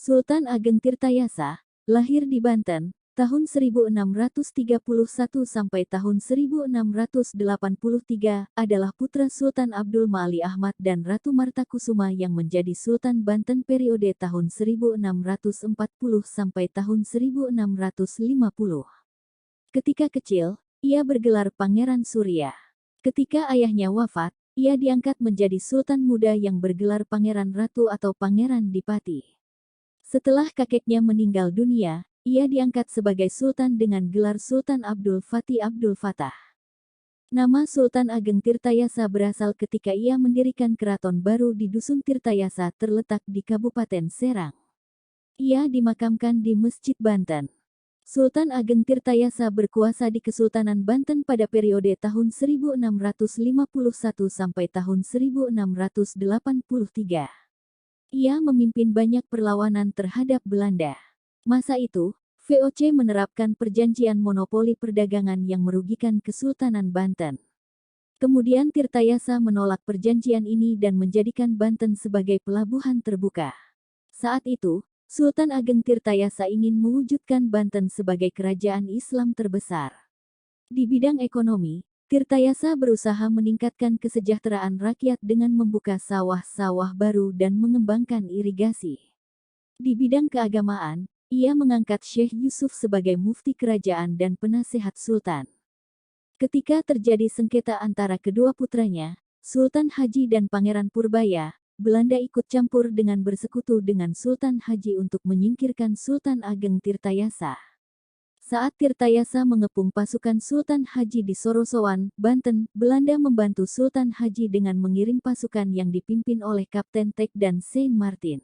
Sultan Ageng Tirtayasa, lahir di Banten, tahun 1631 sampai tahun 1683, adalah putra Sultan Abdul Maali Ahmad dan Ratu Martakusuma yang menjadi Sultan Banten periode tahun 1640 sampai tahun 1650. Ketika kecil, ia bergelar Pangeran Surya. Ketika ayahnya wafat, ia diangkat menjadi sultan muda yang bergelar Pangeran Ratu atau Pangeran Dipati. Setelah kakeknya meninggal dunia, ia diangkat sebagai sultan dengan gelar Sultan Abdul Fatih Abdul Fattah. Nama Sultan Ageng Tirtayasa berasal ketika ia mendirikan keraton baru di Dusun Tirtayasa terletak di Kabupaten Serang. Ia dimakamkan di Masjid Banten. Sultan Ageng Tirtayasa berkuasa di Kesultanan Banten pada periode tahun 1651 sampai tahun 1683. Ia memimpin banyak perlawanan terhadap Belanda. Masa itu, VOC menerapkan perjanjian monopoli perdagangan yang merugikan Kesultanan Banten. Kemudian Tirtayasa menolak perjanjian ini dan menjadikan Banten sebagai pelabuhan terbuka. Saat itu, Sultan Ageng Tirtayasa ingin mewujudkan Banten sebagai kerajaan Islam terbesar. Di bidang ekonomi, Tirtayasa berusaha meningkatkan kesejahteraan rakyat dengan membuka sawah-sawah baru dan mengembangkan irigasi. Di bidang keagamaan, ia mengangkat Syekh Yusuf sebagai mufti kerajaan dan penasehat sultan. Ketika terjadi sengketa antara kedua putranya, Sultan Haji dan Pangeran Purbaya, Belanda ikut campur dengan bersekutu dengan Sultan Haji untuk menyingkirkan Sultan Ageng Tirtayasa. Saat Tirtayasa mengepung pasukan Sultan Haji di Sorosowan, Banten, Belanda membantu Sultan Haji dengan mengirim pasukan yang dipimpin oleh Kapten Tek dan Saint Martin.